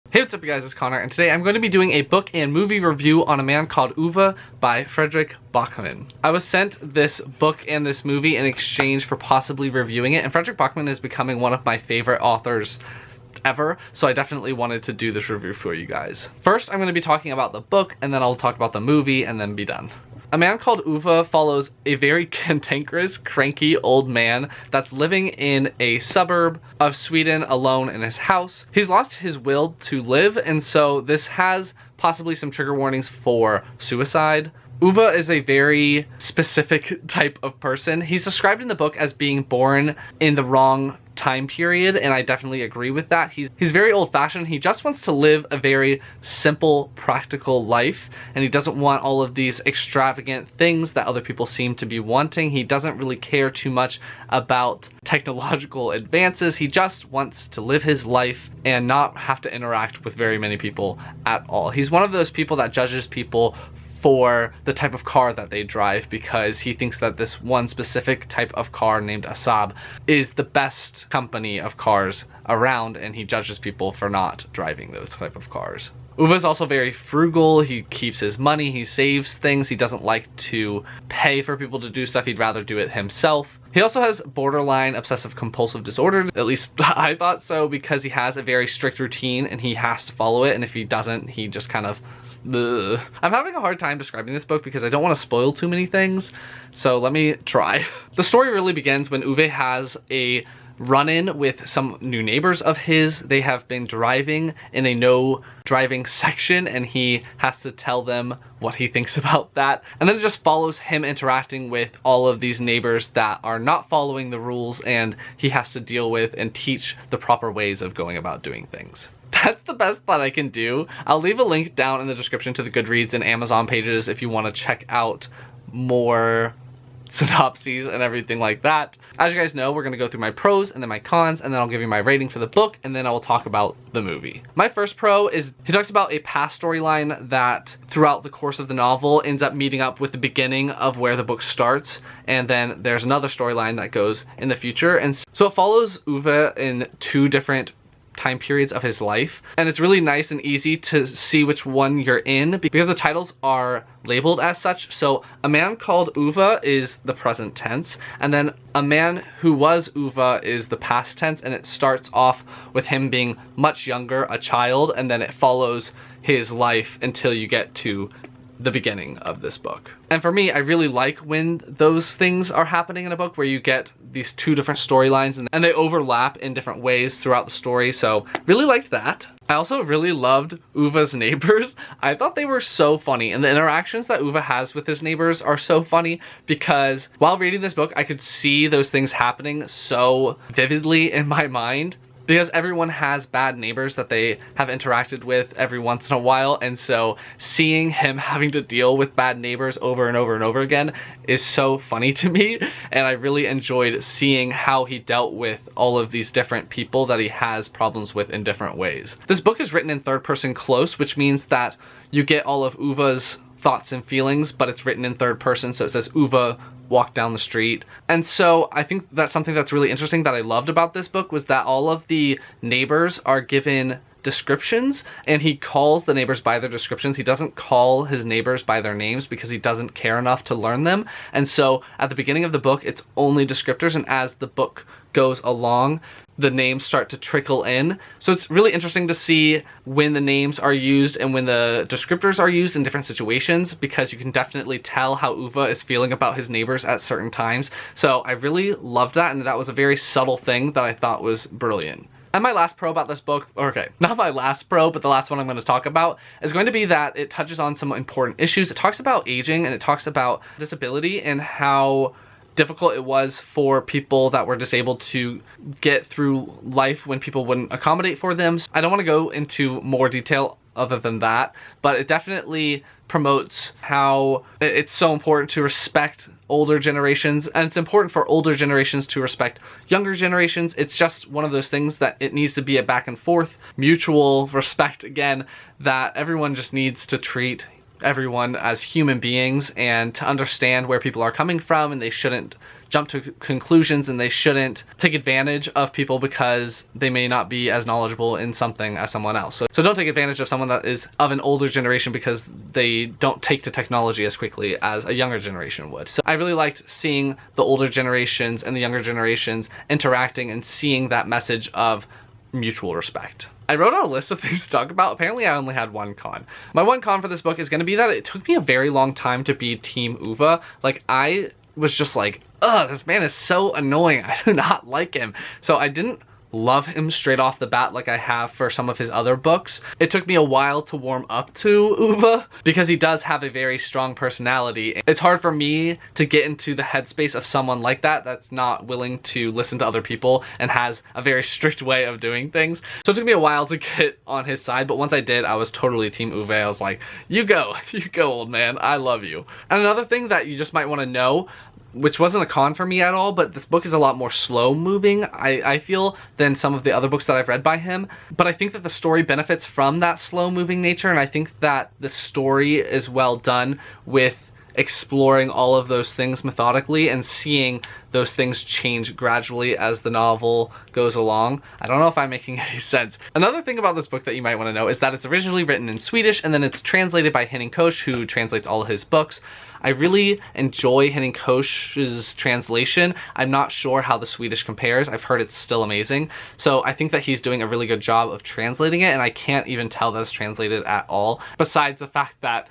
Hey, what's up you guys, it's Connor, and today I'm going to be doing a book and movie review on A Man Called Ove by Fredrik Backman. I was sent this book and this movie in exchange for possibly reviewing it, and Fredrik Backman is becoming one of my favorite authors ever, so I definitely wanted to do this review for you guys. First, I'm going to be talking about the book, and then I'll talk about the movie, and then be done. A Man Called Ove follows a very cantankerous, cranky old man that's living in a suburb of Sweden alone in his house. He's lost his will to live, and so this has possibly some trigger warnings for suicide. Ove is a very specific type of person. He's described in the book as being born in the wrong time period, and I definitely agree with that. He's very old-fashioned. He just wants to live a very simple, practical life, and he doesn't want all of these extravagant things that other people seem to be wanting. He doesn't really care too much about technological advances. He just wants to live his life and not have to interact with very many people at all. He's one of those people that judges people for the type of car that they drive because he thinks that this one specific type of car named a Saab is the best company of cars around, and he judges people for not driving those type of cars. Ove is also very frugal. He keeps his money, he saves things, he doesn't like to pay for people to do stuff, he'd rather do it himself. He also has borderline obsessive compulsive disorder, at least I thought so, because he has a very strict routine and he has to follow it, and if he doesn't, he just kind of I'm having a hard time describing this book because I don't want to spoil too many things, so let me try. The story really begins when Ove has a run-in with some new neighbors of his. They have been driving in a no driving section, and he has to tell them what he thinks about that. And then it just follows him interacting with all of these neighbors that are not following the rules, and he has to deal with and teach the proper ways of going about doing things. That's the best that I can do. I'll leave a link down in the description to the Goodreads and Amazon pages if you want to check out more synopses and everything like that. As you guys know, we're going to go through my pros and then my cons, and then I'll give you my rating for the book, and then I will talk about the movie. My first pro is he talks about a past storyline that throughout the course of the novel ends up meeting up with the beginning of where the book starts, and then there's another storyline that goes in the future. And so it follows Ove in two different time periods of his life, and it's really nice and easy to see which one you're in because the titles are labeled as such. So A Man Called Ove is the present tense, and then A Man Who Was Ove is the past tense, and it starts off with him being much younger, a child, and then it follows his life until you get to the beginning of this book. And for me, I really like when those things are happening in a book where you get these two different storylines and they overlap in different ways throughout the story, so really liked that. I also really loved Ove's neighbors. I thought they were so funny, and the interactions that Ove has with his neighbors are so funny because while reading this book, I could see those things happening so vividly in my mind, because everyone has bad neighbors that they have interacted with every once in a while, and so seeing him having to deal with bad neighbors over and over and over again is so funny to me, and I really enjoyed seeing how he dealt with all of these different people that he has problems with in different ways. This book is written in third person close, which means that you get all of Ove's thoughts and feelings, but it's written in third person, so it says Ove walk down the street. And so I think that's something that's really interesting that I loved about this book, was that all of the neighbors are given descriptions, and he calls the neighbors by their descriptions. He doesn't call his neighbors by their names because he doesn't care enough to learn them. And so at the beginning of the book, it's only descriptors, and as the book goes along, the names start to trickle in. So it's really interesting to see when the names are used and when the descriptors are used in different situations, because you can definitely tell how Ove is feeling about his neighbors at certain times. So I really loved that, and that was a very subtle thing that I thought was brilliant. And my last pro about this book, okay, not my last pro, but the last one I'm going to talk about, is going to be that it touches on some important issues. It talks about aging, and it talks about disability and how difficult it was for people that were disabled to get through life when people wouldn't accommodate for them. I don't want to go into more detail other than that, but it definitely promotes how it's so important to respect older generations, and it's important for older generations to respect younger generations. It's just one of those things that it needs to be a back and forth mutual respect, again, that everyone just needs to treat everyone as human beings and to understand where people are coming from, and they shouldn't jump to conclusions, and they shouldn't take advantage of people because they may not be as knowledgeable in something as someone else. So don't take advantage of someone that is of an older generation because they don't take to technology as quickly as a younger generation would. So I really liked seeing the older generations and the younger generations interacting and seeing that message of mutual respect. I wrote out a list of things to talk about. Apparently I only had one con. My one con for this book is going to be that it took me a very long time to be Team Ove. Like, I was just like, ugh, this man is so annoying. I do not like him. So I didn't love him straight off the bat like I have for some of his other books. It took me a while to warm up to Ove because he does have a very strong personality. It's hard for me to get into the headspace of someone like that that's not willing to listen to other people and has a very strict way of doing things. So it took me a while to get on his side, but once I did, I was totally Team Ove. I was like, you go, old man, I love you. And another thing that you just might want to know, which wasn't a con for me at all, but this book is a lot more slow moving, I feel, than some of the other books that I've read by him. But I think that the story benefits from that slow moving nature, and I think that the story is well done with exploring all of those things methodically and seeing those things change gradually as the novel goes along. I don't know if I'm making any sense. Another thing about this book that you might want to know is that it's originally written in Swedish and then it's translated by Henning Koch, who translates all of his books. I really enjoy Henning Koch's translation. I'm not sure how the Swedish compares. I've heard it's still amazing. So I think that he's doing a really good job of translating it, and I can't even tell that it's translated at all, besides the fact that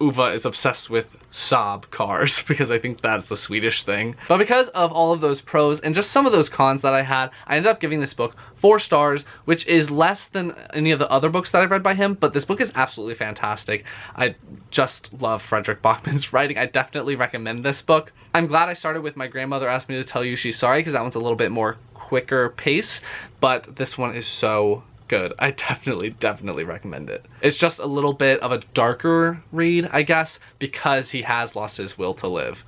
Ove is obsessed with Saab cars, because I think that's the Swedish thing. But because of all of those pros and just some of those cons that I had, I ended up giving this book 4 stars, which is less than any of the other books that I've read by him, but this book is absolutely fantastic. I just love Fredrik Backman's writing. I definitely recommend this book. I'm glad I started with My Grandmother Asked Me to Tell You She's Sorry, because that one's a little bit more quicker pace, but this one is so good. I definitely recommend it. It's just a little bit of a darker read, I guess, because he has lost his will to live.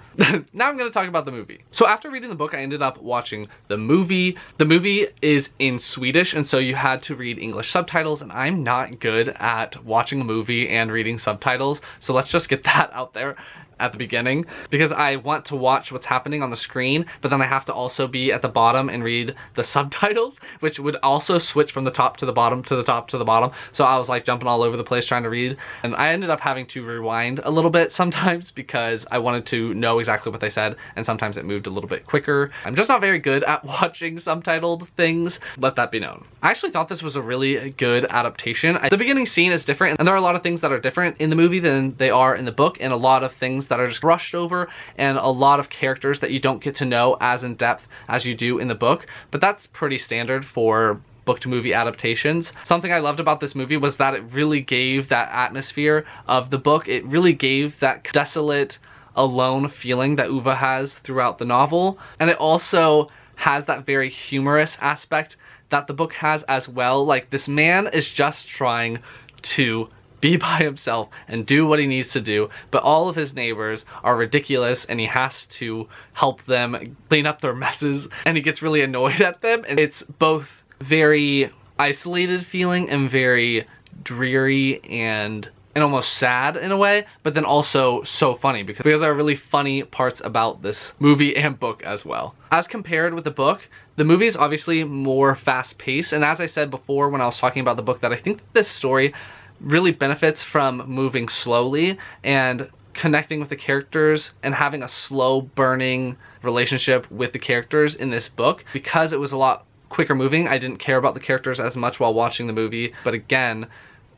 Now I'm going to talk about the movie. So after reading the book, I ended up watching the movie. The movie is in Swedish, and so you had to read English subtitles, and I'm not good at watching a movie and reading subtitles, so let's just get that out there at the beginning, because I want to watch what's happening on the screen, but then I have to also be at the bottom and read the subtitles, which would also switch from the top to the bottom to the top to the bottom. So I was like jumping all over the place trying to read, and I ended up having to rewind a little bit sometimes because I wanted to know exactly what they said, and sometimes it moved a little bit quicker. I'm just not very good at watching subtitled things, let that be known. I actually thought this was a really good adaptation. The beginning scene is different, and there are a lot of things that are different in the movie than they are in the book, and a lot of things that are just brushed over, and a lot of characters that you don't get to know as in depth as you do in the book, but that's pretty standard for book to movie adaptations. Something I loved about this movie was that it really gave that atmosphere of the book. It really gave that desolate, alone feeling that Ove has throughout the novel, and it also has that very humorous aspect that the book has as well. Like, this man is just trying to be by himself and do what he needs to do, but all of his neighbors are ridiculous and he has to help them clean up their messes, and he gets really annoyed at them, and it's both very isolated feeling and very dreary and almost sad in a way, but then also so funny because there are really funny parts about this movie and book as well. As compared with the book, the movie is obviously more fast-paced, and as I said before when I was talking about the book, that I think this story really benefits from moving slowly and connecting with the characters and having a slow burning relationship with the characters in this book. Because it was a lot quicker moving, I didn't care about the characters as much while watching the movie, but again,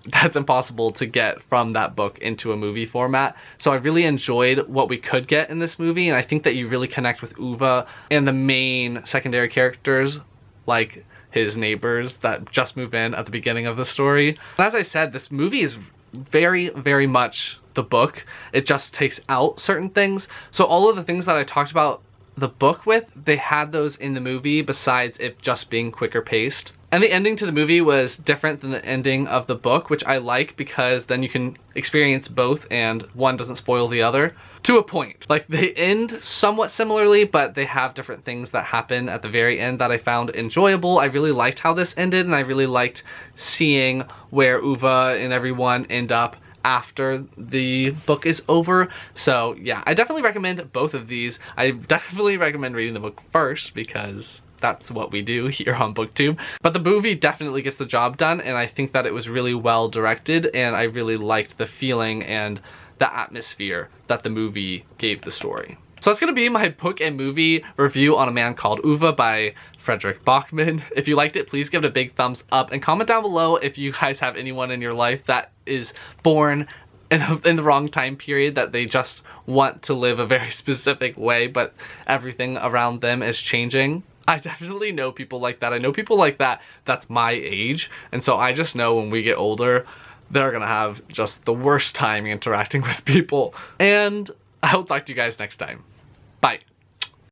that's impossible to get from that book into a movie format. So I really enjoyed what we could get in this movie, and I think that you really connect with Ove and the main secondary characters, like his neighbors that just move in at the beginning of the story. And as I said, this movie is very much the book. It just takes out certain things. So all of the things that I talked about the book with, they had those in the movie, besides it just being quicker paced. And the ending to the movie was different than the ending of the book, which I like because then you can experience both and one doesn't spoil the other to a point. Like, they end somewhat similarly, but they have different things that happen at the very end that I found enjoyable. I really liked how this ended, and I really liked seeing where Ove and everyone end up after the book is over. So yeah, I definitely recommend both of these. I definitely recommend reading the book first because that's what we do here on BookTube. But the movie definitely gets the job done, and I think that it was really well directed, and I really liked the feeling and the atmosphere that the movie gave the story. So that's gonna be my book and movie review on A Man Called Ove by Fredrik Backman. If you liked it, please give it a big thumbs up and comment down below if you guys have anyone in your life that is born in the wrong time period, that they just want to live a very specific way, but everything around them is changing. I definitely know people like that. I know people like that that's my age, and so I just know when we get older, they're gonna have just the worst time interacting with people. And I'll talk to you guys next time.